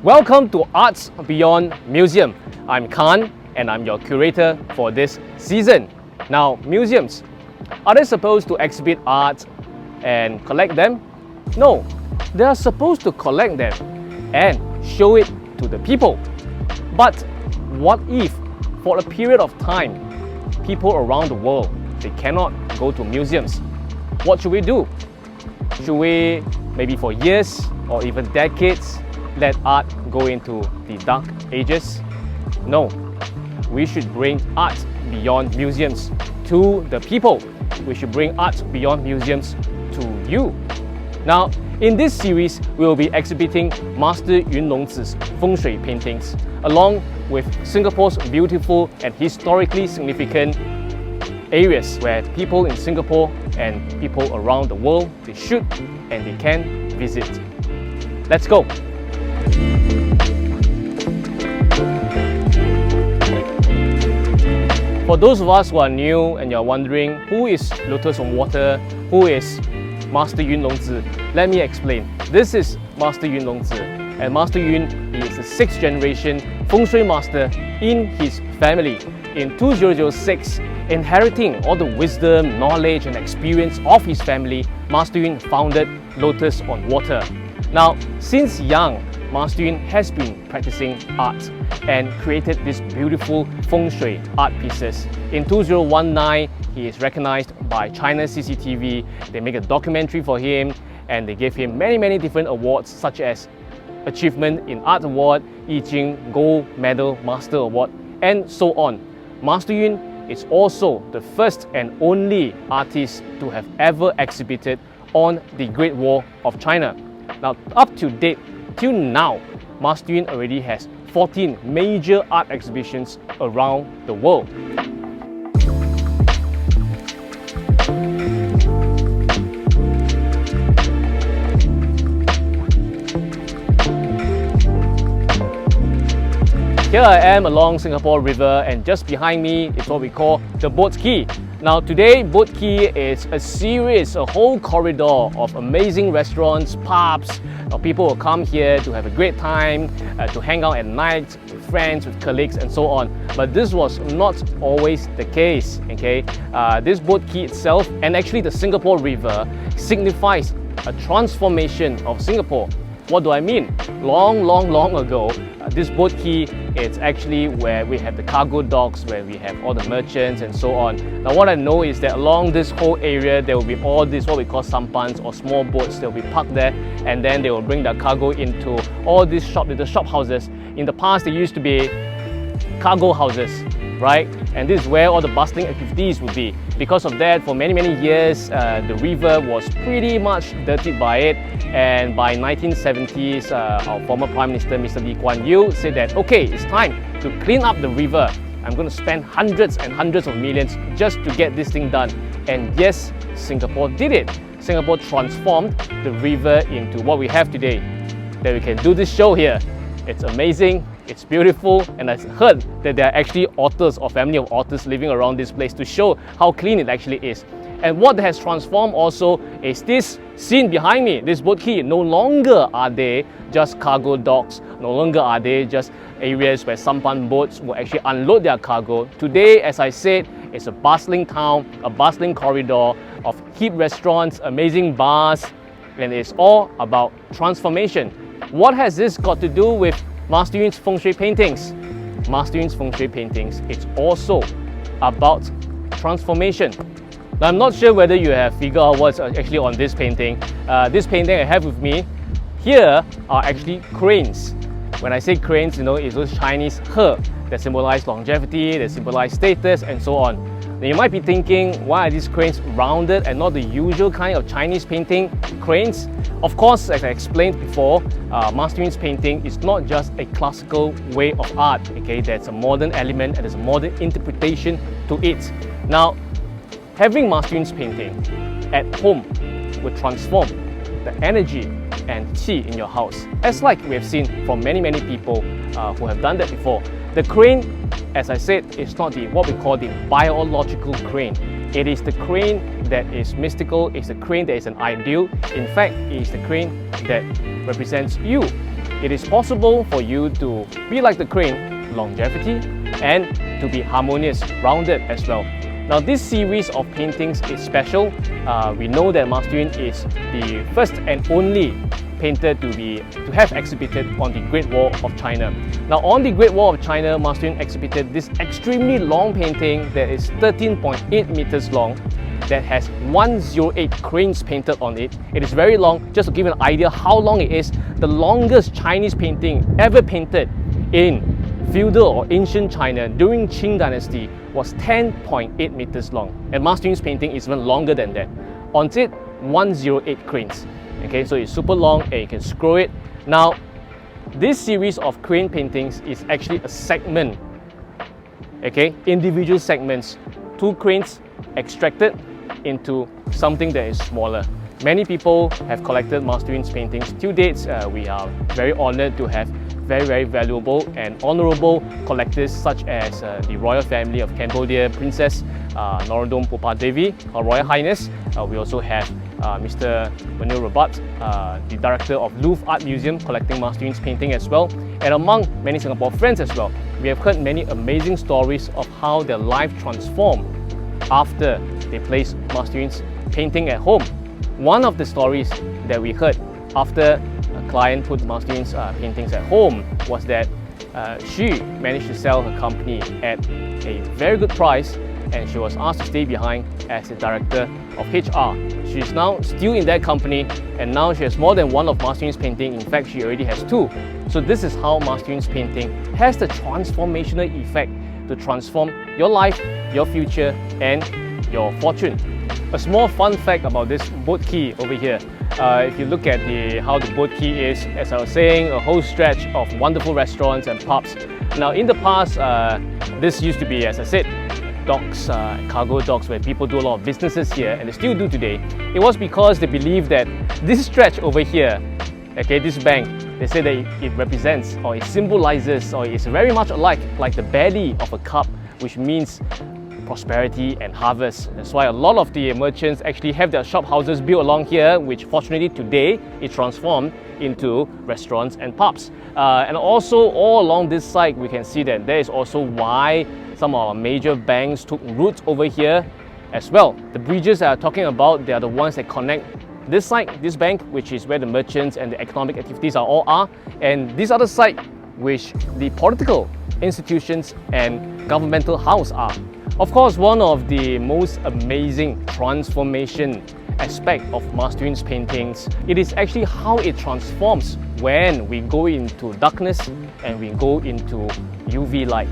Welcome to Arts Beyond Museum. I'm Khan and I'm your curator for this season. Now, museums, are they supposed to exhibit art and collect them? No, they are supposed to collect them and show it to the people. But what if, for a period of time, people around the world, they cannot go to museums? What should we do? Should we, maybe for years or even decades, let art go into the dark ages? No, we should bring art beyond museums to the people. We should bring art beyond museums to you. Now, in this series, we will be exhibiting Master Yun Longzi's feng shui paintings, along with Singapore's beautiful and historically significant areas where people in Singapore and people around the world, they should and they can visit. Let's go! For those of us who are new and you're wondering who is Lotus on Water, who is Master Yun Longzi, let me explain. This is Master Yun Longzi, and Master Yun is the 6th generation feng shui master in his family. In 2006, inheriting all the wisdom, knowledge and experience of his family, Master Yun founded Lotus on Water. Now, since young, Master Yun has been practicing art and created these beautiful feng shui art pieces. In 2019, he is recognized by China CCTV. They make a documentary for him and they gave him many different awards such as Achievement in Art Award, I Ching Gold Medal Master Award, and so on. Master Yun is also the first and only artist to have ever exhibited on the Great Wall of China. Now, up to date, till now, Master Yun already has 14 major art exhibitions around the world. Here I am along Singapore River, and just behind me is what we call the Boat Quay. Now today, Boat Quay is a whole corridor of amazing restaurants, pubs. People will come here to have a great time, to hang out at night with friends, with colleagues and so on. But this was not always the case, okay? This Boat Quay itself, and actually the Singapore River, signifies a transformation of Singapore. What do I mean? Long ago, this Boat Quay is actually where we have the cargo docks, where we have all the merchants and so on. Now what I know is that along this whole area, there will be all these what we call sampans or small boats. They'll be parked there and then they will bring their cargo into all these little shop houses. In the past, they used to be cargo houses, right? And this is where all the bustling activities would be. Because of that, for many years, the river was pretty much dirtied by it. And by 1970s, our former Prime Minister, Mr. Lee Kuan Yew, said that, okay, it's time to clean up the river. I'm going to spend hundreds and hundreds of millions just to get this thing done. And yes, Singapore did it. Singapore transformed the river into what we have today. That we can do this show here. It's amazing, it's beautiful, and I've heard that there are actually otters or family of otters living around this place to show how clean it actually is. And what has transformed also is this scene behind me, this Boat Quay. No longer are they just cargo docks, no longer are they just areas where sampan boats will actually unload their cargo. Today, as I said, it's a bustling town, a bustling corridor of hip restaurants, amazing bars, and it's all about transformation. What has this got to do with Master Yun's feng shui paintings? Master Yun's feng shui paintings, it's also about transformation. Now, I'm not sure whether you have figured out what's actually on this painting. This painting I have with me, here are actually cranes. When I say cranes, you know, it's those Chinese he that symbolize longevity, that symbolize status, and so on. Now, you might be thinking, why are these cranes rounded and not the usual kind of Chinese painting cranes? Of course, as I explained before, Master Yun's painting is not just a classical way of art. Okay, there's a modern element and there's a modern interpretation to it. Now, having Master Yun's painting at home will transform the energy and qi in your house, as like we have seen from many people who have done that before. The crane, as I said, is not what we call the biological crane. It is the crane that is mystical, it's the crane that is an ideal. In fact, it is the crane that represents you. it is possible for you to be like the crane, longevity, and to be harmonious, rounded as well. Now this series of paintings is special. We know that Master Yun is the first and only painter to have exhibited on the Great Wall of China. Now on the Great Wall of China, Master Yun exhibited this extremely long painting that is 13.8 meters long, that has 108 cranes painted on it. It is very long. Just to give you an idea how long it is, the longest Chinese painting ever painted in feudal or ancient China during Qing Dynasty was 10.8 meters long. And Master Yun's painting is even longer than that. On it, 108 cranes. Okay, so it's super long and you can scroll it. Now, this series of crane paintings is actually a segment. Okay, individual segments. 2 cranes extracted into something that is smaller. Many people have collected Master Yun's paintings. To date, we are very honored to have very valuable and honorable collectors such as the royal family of Cambodia, Princess Norodom Pupa Devi, Her Royal Highness. We also have Mr. Manil Rabat, the director of Louvre Art Museum, collecting Master Yun's painting as well. And among many Singapore friends as well, we have heard many amazing stories of how their life transformed after they placed Master Yun's painting at home. One of the stories that we heard after a client put Master Yun's paintings at home was that she managed to sell her company at a very good price, and she was asked to stay behind as the director of HR. She is now still in that company, and now she has more than one of Master Yun's painting. In fact, she already has 2. So this is how Master Yun's painting has the transformational effect to transform your life, your future, and your fortune. A small fun fact about this boat quay over here. If you look at how the boat quay is, as I was saying, a whole stretch of wonderful restaurants and pubs. Now in the past, this used to be, as I said, docks, cargo docks, where people do a lot of businesses here, and they still do today. It was because they believe that this stretch over here, okay, this bank, they say that it represents, or it symbolizes, or it's very much alike like the belly of a cup, which means prosperity and harvest. That's why a lot of the merchants actually have their shop houses built along here, which fortunately today is transformed into restaurants and pubs. And also all along this side, we can see that there is also why some of our major banks took root over here as well. The bridges that I'm talking about, they are the ones that connect this side, this bank, which is where the merchants and the economic activities are, and this other side, which the political institutions and governmental house are. Of course, one of the most amazing transformation aspect of Master Yun's paintings, it is actually how it transforms when we go into darkness and we go into UV light.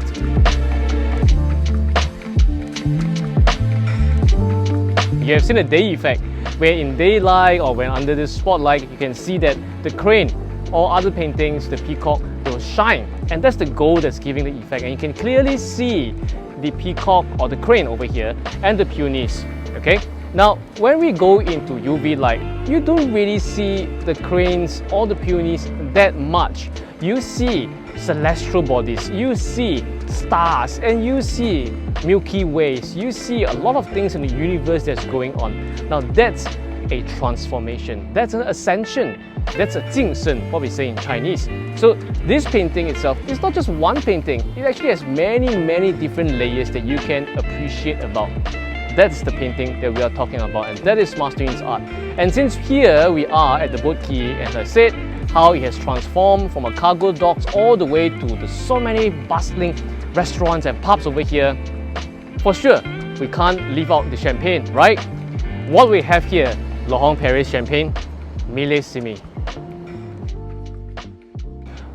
You have seen a day effect, where in daylight or when under the spotlight, you can see that the crane or other paintings, the peacock, will shine. And that's the gold that's giving the effect. And you can clearly see the peacock or the crane over here and the peonies. Okay? Now, when we go into UV light, you don't really see the cranes or the peonies that much. You see celestial bodies, you see stars, and you see Milky Ways. You see a lot of things in the universe that's going on. Now that's a transformation. That's an ascension. That's a 晋升, what we say in Chinese. So this painting itself is not just one painting. It actually has many different layers that you can appreciate about. That's the painting that we are talking about, and that is Master Yun's art. And since here we are at the boat quay, as I said, how it has transformed from a cargo docks all the way to the so many bustling restaurants and pubs over here, for sure, we can't leave out the champagne, right? What we have here, Lahong Paris champagne, Millésime.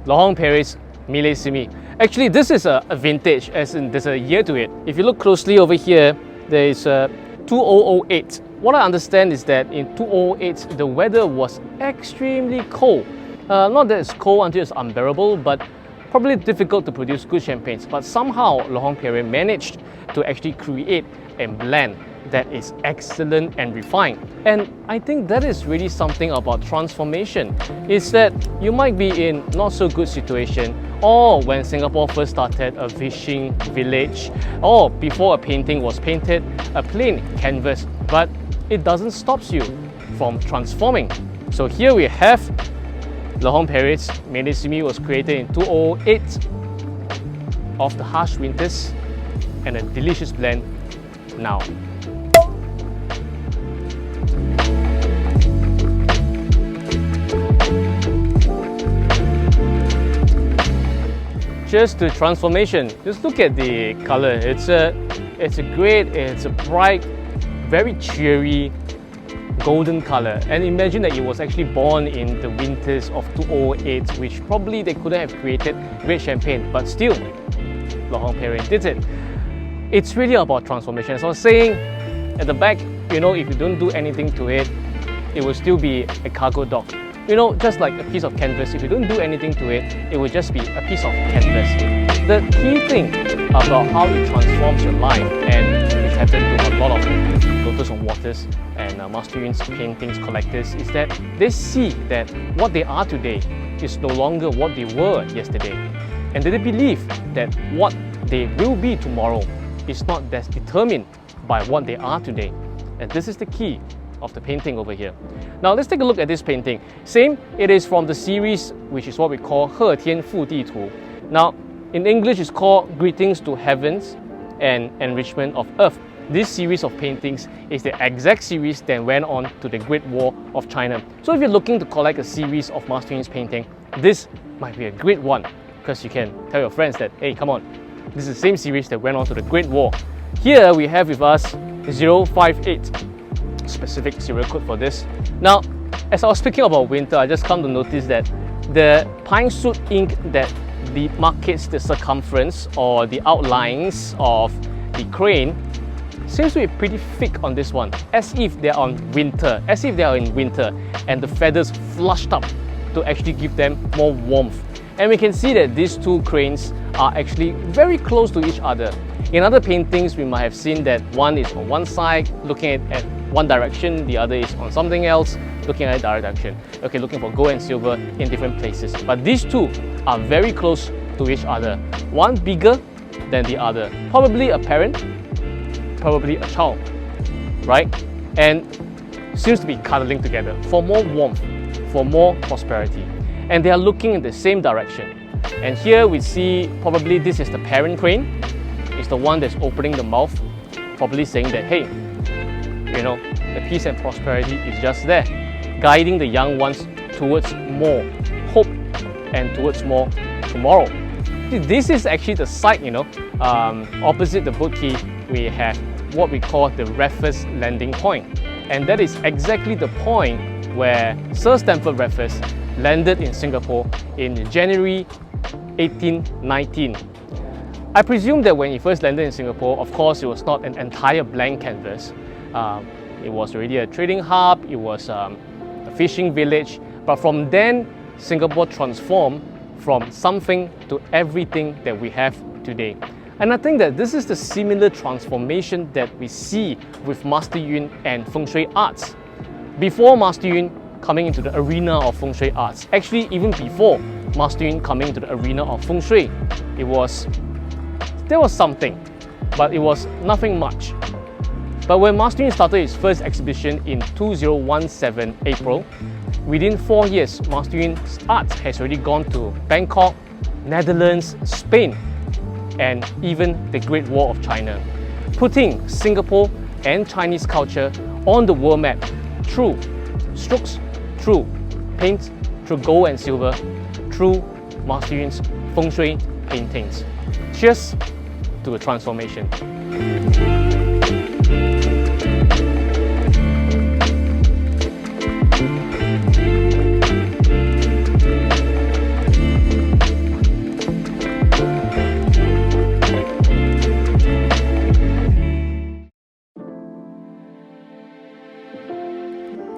Lahong Paris Millésime. Actually, this is a vintage, as in there's a year to it. If you look closely over here, there is 2008. What I understand is that in 2008, the weather was extremely cold. Not that it's cold until it's unbearable, but probably difficult to produce good champagnes. But somehow, Lahong Paris managed to actually create a blend that is excellent and refined. And I think that is really something about transformation. It's that you might be in not so good situation, or when Singapore first started a fishing village, or before a painting was painted, a plain canvas, but it doesn't stop you from transforming. So here we have Laurent Perrier's Médicime was created in 2008 of the harsh winters and a delicious blend now. Just the transformation. Just look at the color. It's a bright, very cheery golden color. And imagine that it was actually born in the winters of 2008, which probably they couldn't have created great champagne, but still, Laurent Perrier did it. It's really about transformation. So I was saying at the back, you know, if you don't do anything to it, it will still be a cargo dock. You know, just like a piece of canvas, if you don't do anything to it, it will just be a piece of canvas. The key thing about how it transforms your life, and which happened to a lot of Lotus on Waters and Master Yun's paintings collectors, is that they see that what they are today is no longer what they were yesterday. And they believe that what they will be tomorrow is not that determined by what they are today. And this is the key of the painting over here. Now let's take a look at this painting. Same, it is from the series which is what we call 鹤天富地图. Now in English it's called Greetings to Heavens and Enrichment of Earth. This series of paintings is the exact series that went on to the Great War of China. So if you're looking to collect a series of Master Yun's painting, this might be a great one, because you can tell your friends that, hey, come on, this is the same series that went on to the Great War. Here we have with us 058. Specific serial code for this. Now, as I was speaking about winter, I just come to notice that the pine soot ink that demarcates the circumference or the outlines of the crane seems to be pretty thick on this one, as if they are in winter, and the feathers flushed up to actually give them more warmth. And we can see that these two cranes are actually very close to each other. In other paintings, we might have seen that one is on one side looking at one direction, the other is on something else looking at a direction. Okay, looking for gold and silver in different places. But these two are very close to each other. One bigger than the other. Probably a parent, probably a child, right? And seems to be cuddling together for more warmth, for more prosperity. And they are looking in the same direction. And here we see probably this is the parent crane. It's the one that's opening the mouth, probably saying that, hey, you know, the peace and prosperity is just there, guiding the young ones towards more hope and towards more tomorrow. This is actually the site, you know, opposite the boat quay, we have what we call the Raffles landing point. And that is exactly the point where Sir Stamford Raffles landed in Singapore in January 1819. I presume that when he first landed in Singapore, of course, it was not an entire blank canvas. It was already a trading hub, it was a fishing village, but from then, Singapore transformed from something to everything that we have today. And I think that this is the similar transformation that we see with Master Yun and Feng Shui arts. Before Master Yun coming into the arena of Feng Shui arts, actually even before Master Yun coming into the arena of Feng Shui, there was something, but it was nothing much. But when Master Yun started his first exhibition in 2017 April, within 4 years, Master Yun's art has already gone to Bangkok, Netherlands, Spain, and even the Great Wall of China, putting Singapore and Chinese culture on the world map through strokes, through paint, through gold and silver, through Master Yun's Feng Shui paintings. Cheers to a transformation.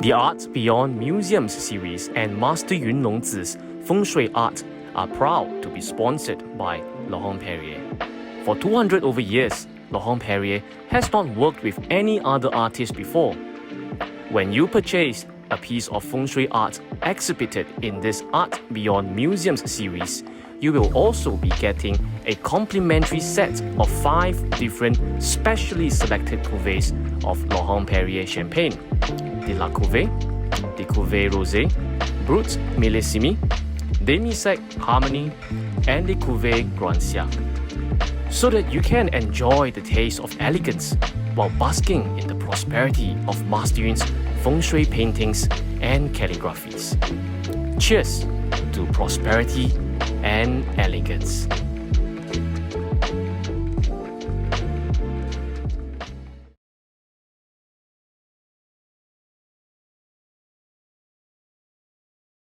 The Art Beyond Museums series and Master Yun Longzi's Feng Shui art are proud to be sponsored by Laurent Perrier. For 200 over years, Laurent Perrier has not worked with any other artist before. When you purchase a piece of Feng Shui art exhibited in this Art Beyond Museums series, you will also be getting a complimentary set of 5 different specially selected cuvées of Laurent Perrier champagne: the La Cuvée, the Cuvée Rosé, Brut Millésimi, Demi-sec Harmony, and the Quay Grand Siècle, so that you can enjoy the taste of elegance while basking in the prosperity of Mas Yun's feng shui paintings and calligraphies. Cheers to prosperity and elegance.